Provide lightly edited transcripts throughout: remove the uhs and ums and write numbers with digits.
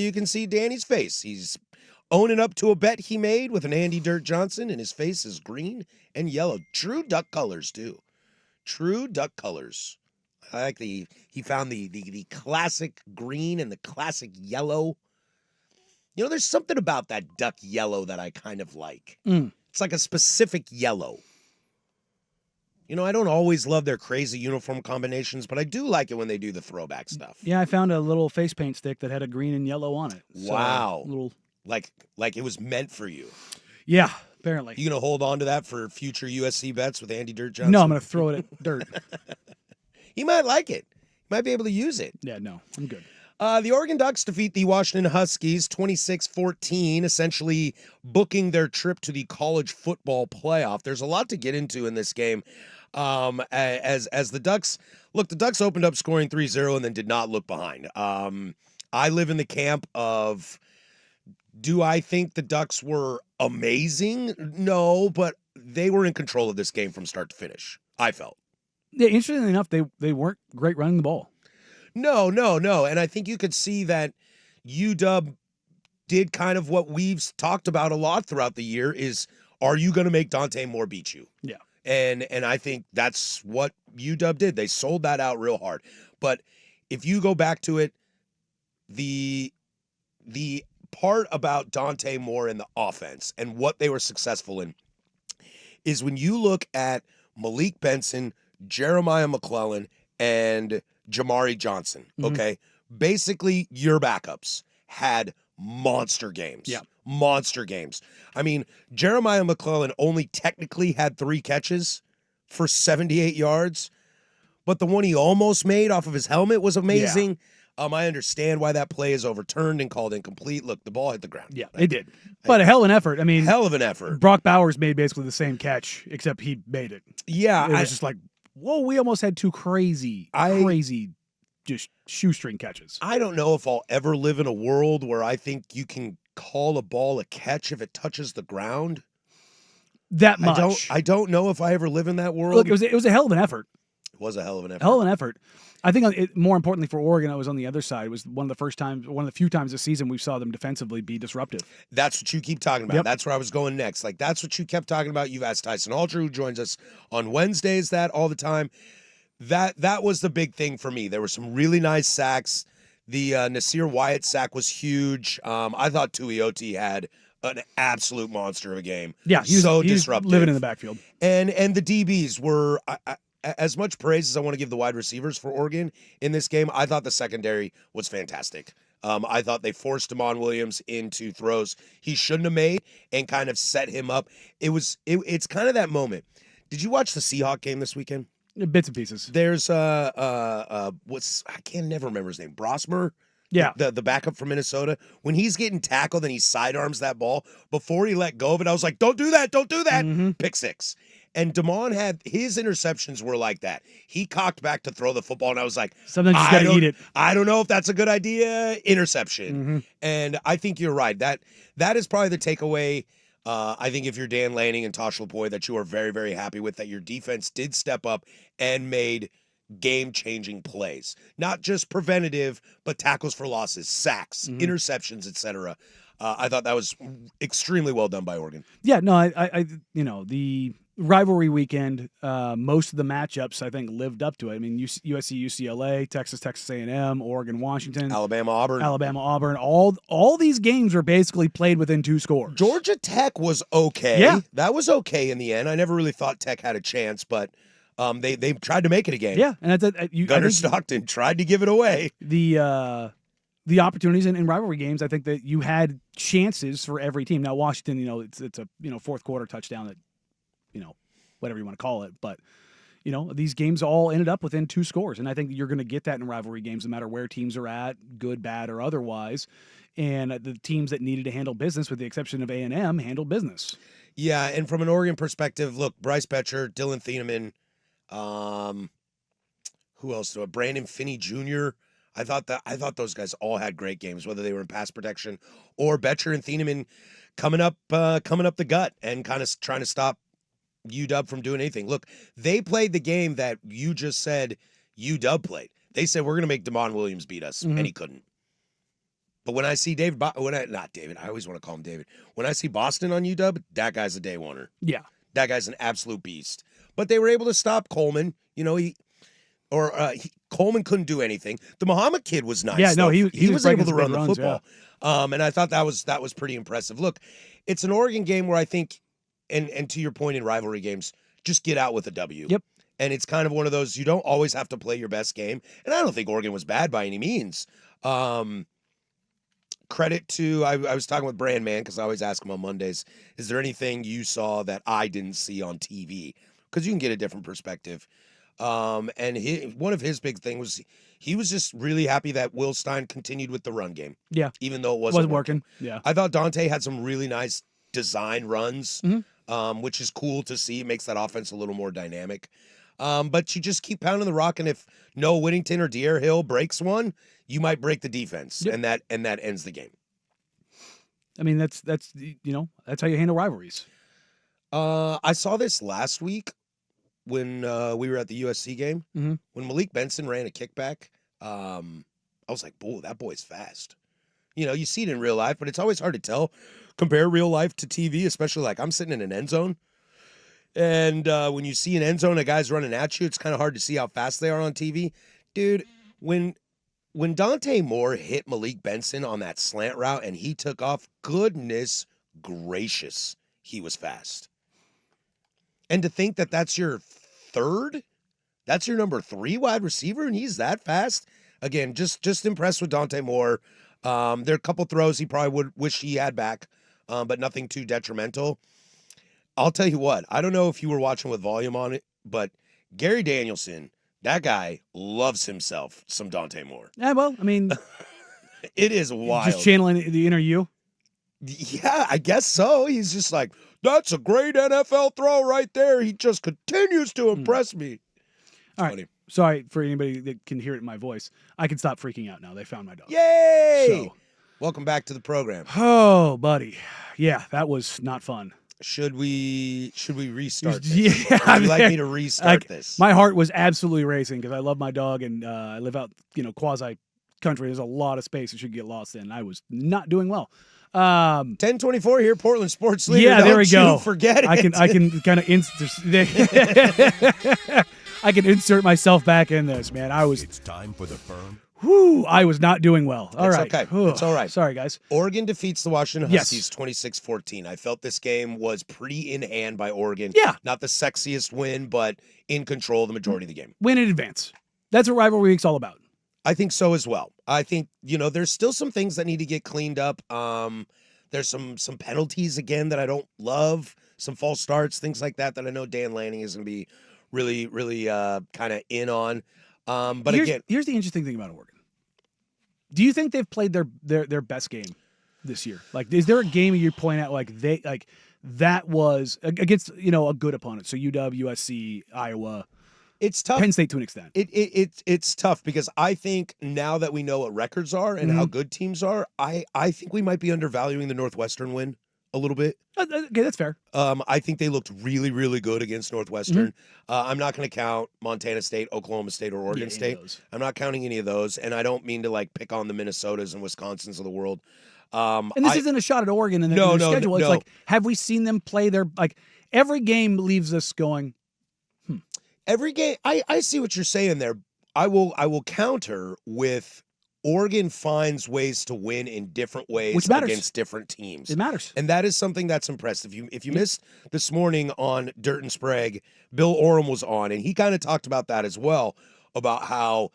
you can see Danny's face. He's owning up to a bet he made with an Andy Dirt Johnson, and his face is green and yellow. True Duck colors, too. True Duck colors. I like he found the classic green and the classic yellow. You know, there's something about that duck yellow that I kind of like. It's like a specific yellow. You know, I don't always love their crazy uniform combinations, but I do like it when they do the throwback stuff. Yeah, I found a little face paint stick that had a green and yellow on it. Wow. Little... Like it was meant for you. Yeah, apparently. You going to hold on to that for future USC bets with Andy Dirt Johnson? No, I'm going to throw it at Dirt. He might like it. He might be able to use it. Yeah, no, I'm good. The Oregon Ducks defeat the Washington Huskies 26-14, essentially booking their trip to the college football playoff. There's a lot to get into in this game. As the Ducks opened up scoring 3-0 and then did not look behind. I live in the camp of, do I think the Ducks were amazing? No, but they were in control of this game from start to finish, I felt. Yeah, interestingly enough, they weren't great running the ball. No. And I think you could see that UW did kind of what we've talked about a lot throughout the year is, are you going to make Dante Moore beat you? Yeah. And I think that's what UW did. They sold that out real hard. But if you go back to it, the part about Dante Moore and the offense and what they were successful in is when you look at Malik Benson, Jeremiah McClellan, and Jamari Johnson, okay? Basically, your backups had monster games. Yeah. Monster games. I mean, Jeremiah McClellan only technically had 3 catches for 78 yards, but the one he almost made off of his helmet was amazing. Yeah. I understand why that play is overturned and called incomplete. Look, the ball hit the ground. Yeah, it did. But a hell of an effort. I mean, hell of an effort. Brock Bowers made basically the same catch, except he made it. Yeah. It was just like, whoa, we almost had 2 crazy just shoestring catches. I don't know if I'll ever live in a world where I think you can call a ball a catch if it touches the ground. That much. I don't know if I ever live in that world. Look, it was a hell of an effort. It was a hell of an effort. Hell of an effort. I think more importantly for Oregon, I was on the other side. It was one of the few times this season we saw them defensively be disruptive. That's what you keep talking about. Yep. That's where I was going next. Like, that's what you kept talking about. You've asked Tyson Alter, who joins us on Wednesdays, that all the time. That was the big thing for me. There were some really nice sacks. The Nasir Wyatt sack was huge. I thought Tuioti had an absolute monster of a game. Yeah, he was disruptive, living in the backfield. And the DBs were as much praise as I want to give the wide receivers for Oregon in this game. I thought the secondary was fantastic. I thought they forced Damon Williams into throws he shouldn't have made and kind of set him up. It's kind of that moment. Did you watch the Seahawks game this weekend? Bits and pieces. There's I can never remember his name. Brosmer? Yeah. The backup from Minnesota. When he's getting tackled and he sidearms that ball, before he let go of it, I was like, don't do that. Mm-hmm. Pick 6. And Damon had his interceptions were like that. He cocked back to throw the football, and I was like, sometimes you just gotta eat it. I don't know if that's a good idea. Interception. Mm-hmm. And I think you're right. That is probably the takeaway. I think if you're Dan Lanning and Tosh Lupoi, that you are very, very happy with, that your defense did step up and made game-changing plays. Not just preventative, but tackles for losses, sacks, interceptions, etc. I thought that was extremely well done by Oregon. Yeah, no, I the rivalry weekend, most of the matchups I think lived up to it. I mean, USC, UCLA, Texas A&M, Oregon, Washington, Alabama, Auburn. All these games were basically played within 2 scores. Georgia Tech was okay. Yeah, that was okay in the end. I never really thought Tech had a chance, but they tried to make it a game. Yeah, and Gunnar Stockton tried to give it away. The opportunities in rivalry games, I think that you had chances for every team. Now Washington, it's a fourth quarter touchdown that, whatever you want to call it, but these games all ended up within 2 scores, and I think you're going to get that in rivalry games, no matter where teams are at, good, bad, or otherwise. And the teams that needed to handle business, with the exception of A&M, handled business. Yeah, and from an Oregon perspective, look, Bryce Betcher, Dylan Thieneman, who else? Brandon Finney Jr. I thought those guys all had great games, whether they were in pass protection or Betcher and Thieneman coming up the gut and kind of trying to stop UW from doing anything. Look, they played the game that you just said UW played. They said, we're going to make Damon Williams beat us, and he couldn't. But when I see not David, I always want to call him David. When I see Boston on UW, that guy's a day oneer. Yeah. That guy's an absolute beast. But they were able to stop Coleman. Coleman couldn't do anything. The Muhammad kid was nice. Yeah, no, though. he was able to run the runs, football. Yeah. And I thought that was pretty impressive. Look, it's an Oregon game where I think, and to your point in rivalry games, just get out with a W. Yep. And it's kind of one of those, you don't always have to play your best game. And I don't think Oregon was bad by any means. Credit to, I was talking with Brandman, because I always ask him on Mondays, is there anything you saw that I didn't see on TV? Because you can get a different perspective. And one of his big things was he was just really happy that Will Stein continued with the run game. Yeah. Even though it wasn't working. Yeah. I thought Dante had some really nice design runs, Mm-hmm. which is cool to see. It makes that offense a little more dynamic. But you just keep pounding the rock, and if Noah Whittington or De'Aaron Hill breaks one, you might break the defense, Yep. and that ends the game. I mean, that's that's how you handle rivalries. I saw this last week when we were at the USC game. Mm-hmm. When Malik Benson ran a kickback, I was like, "Boy, that boy's fast." You see it in real life, but it's always hard to tell. Compare real life to TV, especially like I'm sitting in an end zone. And when you see an end zone, a guy's running at you, it's kind of hard to see how fast they are on TV. Dude, when Dante Moore hit Malik Benson on that slant route and he took off, goodness gracious, he was fast. And to think that that's your number 3 wide receiver, and he's that fast. Again, just impressed with Dante Moore. There are a couple throws he probably would wish he had back, but nothing too detrimental. I'll tell you what, I don't know if you were watching with volume on it, but Gary Danielson, that guy loves himself some Dante Moore. Yeah, well, I mean, it is wild. Just channeling the inner you. Yeah, I guess so. He's just like, that's a great NFL throw right there. He just continues to impress me. All right. Funny. Sorry for anybody that can hear it in my voice. I can stop freaking out now. They found my dog. Yay! So, welcome back to the program. Oh, buddy. Yeah, that was not fun. Should we restart this? Yeah, Would you like me to restart this? My heart was absolutely racing because I love my dog and I live out, quasi country. There's a lot of space that should get lost in. I was not doing well. 1024 here, Portland Sports Leader. Yeah, there we Don't go. you forget it. I can kind of I can insert myself back in this, man. It's time for the firm. I was not doing well. All right. Okay. It's all right. Sorry, guys. Oregon defeats the Washington Yes. Huskies 26-14. I felt this game was pretty in hand by Oregon. Yeah. Not the sexiest win, but in control the majority of the game. Win in advance. That's what rivalry week's all about. I think so as well. I think, there's still some things that need to get cleaned up. There's some penalties, again, that I don't love. Some false starts, things like that I know Dan Lanning is going to be really, really kind of in on. But here's the interesting thing about Oregon. Do you think they've played their best game this year? Like, is there a game you point out that was against a good opponent? So UW, USC, Iowa. It's tough. Penn State to an extent. It's tough because I think now that we know what records are and how good teams are, I think we might be undervaluing the Northwestern win a little bit. Okay, that's fair. I think they looked really, really good against Northwestern. I'm not going to count Montana State, Oklahoma State, or Oregon State. I'm not counting any of those, and I don't mean to pick on the Minnesotas and Wisconsins of the world. And this isn't a shot at Oregon in their schedule. It's like, have we seen them play their every game leaves us going. Every game, I see what you're saying there. I will counter with Oregon finds ways to win in different ways against different teams. It matters. And that is something that's impressive. If you missed this morning on Dirt and Sprague, Bill Oram was on, and he kind of talked about that as well, about how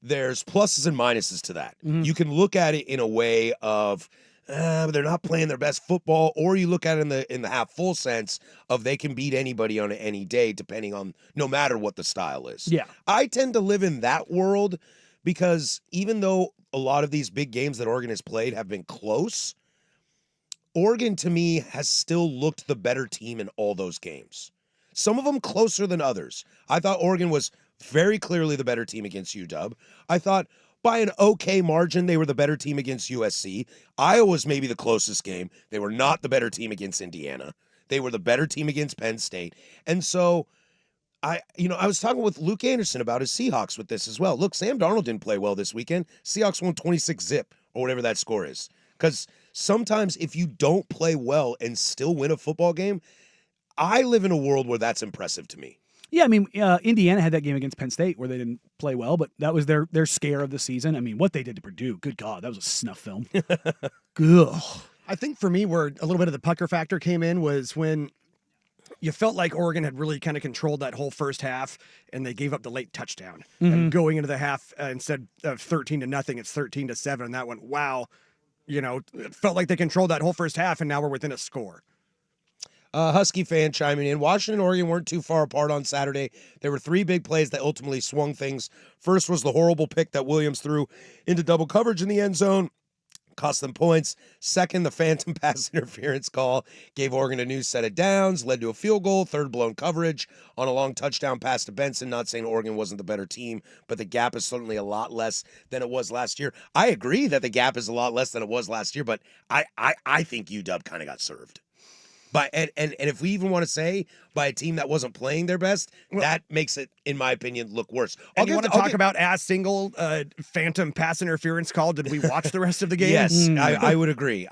there's pluses and minuses to that. You can look at it in a way of they're not playing their best football, or you look at it in the half full sense of they can beat anybody on any day, depending on no matter what the style is. Yeah. I tend to live in that world because even though a lot of these big games that Oregon has played have been close, Oregon to me has still looked the better team in all those games. Some of them closer than others. I thought Oregon was very clearly the better team against UW. I thought by an okay margin, they were the better team against USC. Iowa's maybe the closest game. They were not the better team against Indiana. They were the better team against Penn State. And so I was talking with Luke Anderson about his Seahawks with this as well. Look, Sam Darnold didn't play well this weekend. Seahawks won 26-0 or whatever that score is. Because sometimes if you don't play well and still win a football game, I live in a world where that's impressive to me. Yeah, I mean, Indiana had that game against Penn State where they didn't play well, but that was their scare of the season. I mean, what they did to Purdue, good God, that was a snuff film. Ugh. I think for me, where a little bit of the pucker factor came in was when you felt like Oregon had really kind of controlled that whole first half, and they gave up the late touchdown. And going into the half, instead of 13-0, it's 13-7, and that went, wow. It felt like they controlled that whole first half, and now we're within a score. Husky fan chiming in. Washington and Oregon weren't too far apart on Saturday. There were 3 big plays that ultimately swung things. First was the horrible pick that Williams threw into double coverage in the end zone. Cost them points. Second, the phantom pass interference call gave Oregon a new set of downs, led to a field goal, third blown coverage on a long touchdown pass to Benson. Not saying Oregon wasn't the better team, but the gap is certainly a lot less than it was last year. I agree that the gap is a lot less than it was last year, but I think UW kind of got served. And if we even want to say by a team that wasn't playing their best, that makes it, in my opinion, look worse. You want to talk about single phantom pass interference call? Did we watch the rest of the game? Yes, I would agree.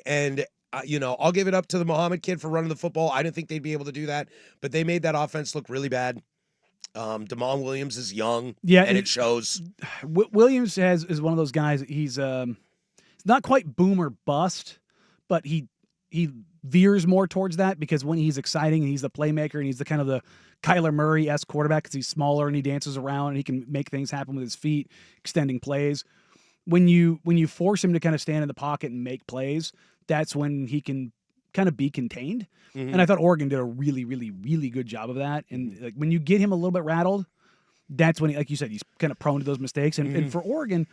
And, I'll give it up to the Muhammad kid for running the football. I didn't think they'd be able to do that, but they made that offense look really bad. Damon Williams is young, and it shows. Williams is one of those guys. He's not quite boom or bust, but he veers more towards that because when he's exciting and he's the playmaker and he's the kind of the Kyler Murray-esque quarterback because he's smaller and he dances around and he can make things happen with his feet, extending plays. When you force him to kind of stand in the pocket and make plays, that's when he can kind of be contained. Mm-hmm. And I thought Oregon did a really, really, really good job of that. And like when you get him a little bit rattled, that's when, like you said, he's kind of prone to those mistakes. And for Oregon,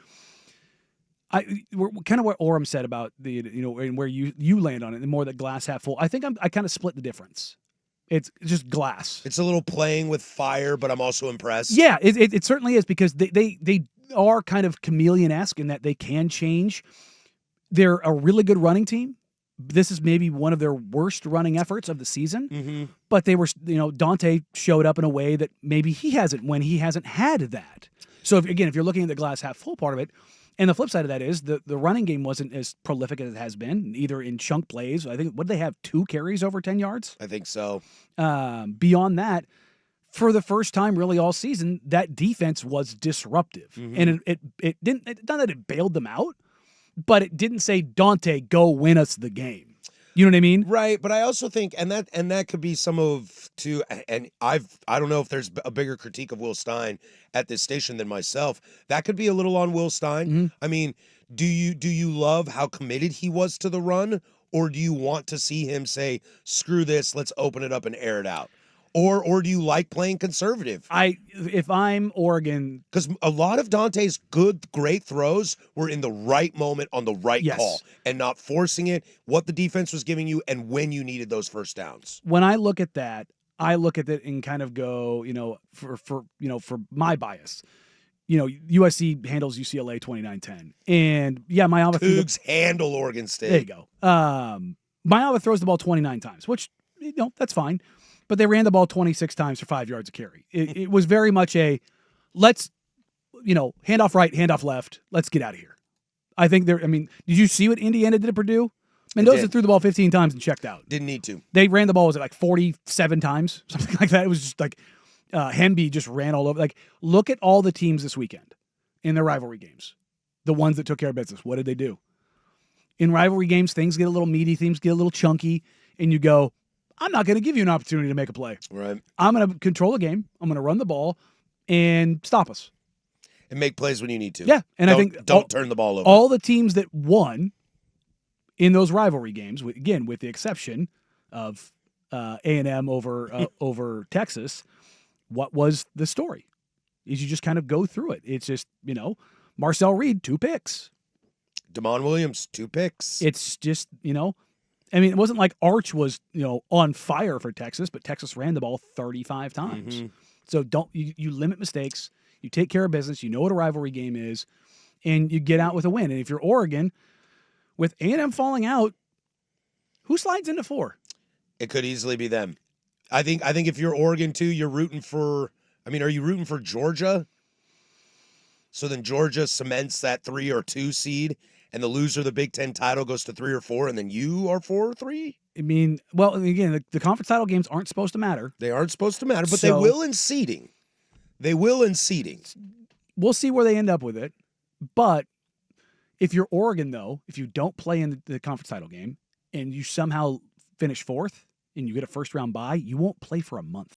we're kind of what Orem said about the, and where you land on it, and more the glass half full. I think I kind of split the difference. It's just glass. It's a little playing with fire, but I'm also impressed. Yeah, it certainly is because they are kind of chameleon-esque in that they can change. They're a really good running team. This is maybe one of their worst running efforts of the season, but they were, Dante showed up in a way that maybe he hasn't when he hasn't had that. So if you're looking at the glass half full part of it. And the flip side of that is the running game wasn't as prolific as it has been, either in chunk plays. I think, what did they have, 2 carries over 10 yards? I think so. Beyond that, for the first time really all season, that defense was disruptive. And it didn't, not that it bailed them out, but it didn't say, Dante, go win us the game. You know what I mean? Right, but I also think, and that could be some of too. And I don't know if there's a bigger critique of Will Stein at this station than myself. That could be a little on Will Stein. I mean, do you love how committed he was to the run, or do you want to see him say, "Screw this, let's open it up and air it out"? Or do you like playing conservative? If I'm Oregon, because a lot of Dante's great throws were in the right moment on the right call and not forcing it. What the defense was giving you and when you needed those first downs. When I look at that, and kind of go, for my bias. USC handles UCLA 29-10, and Maiava Cougs handle Oregon State. There you go. Maiava throws the ball 29 times, which that's fine. But they ran the ball 26 times for 5 yards a carry. It was very much a, let's, hand off right, hand off left. Let's get out of here. I think did you see what Indiana did at Purdue? Mendoza threw the ball 15 times and checked out. Didn't need to. They ran the ball, was it like 47 times? Something like that. It was just like Hemby just ran all over. Like, look at all the teams this weekend in their rivalry games. The ones that took care of business. What did they do? In rivalry games, things get a little meaty, things get a little chunky, and you go, I'm not going to give you an opportunity to make a play. Right. I'm going to control the game. I'm going to run the ball and stop us. And make plays when you need to. Yeah. And I think don't turn the ball over. All the teams that won in those rivalry games, with the exception of A&M over Texas, what was the story? Is you just kind of go through it. It's just, Marcel Reed, 2 picks. Damon Williams, 2 picks. It's just, it wasn't like Arch was, on fire for Texas, but Texas ran the ball 35 times. So you limit mistakes, you take care of business, you know what a rivalry game is, and you get out with a win. And if you're Oregon, with A&M falling out, who slides into 4? It could easily be them. I think if you're Oregon too, you're rooting for. Are you rooting for Georgia? So then Georgia cements that 3 or 2 seed, and the loser of the Big Ten title goes to 3 or 4, and then you are 4 or 3? I mean, well, again, the conference title games aren't supposed to matter. They aren't supposed to matter, but they So- will in seeding. They will in seeding. We'll see where they end up with it. But if you're Oregon, though, if you don't play in the conference title game and you somehow finish 4th and you get a first-round bye, you won't play for a month.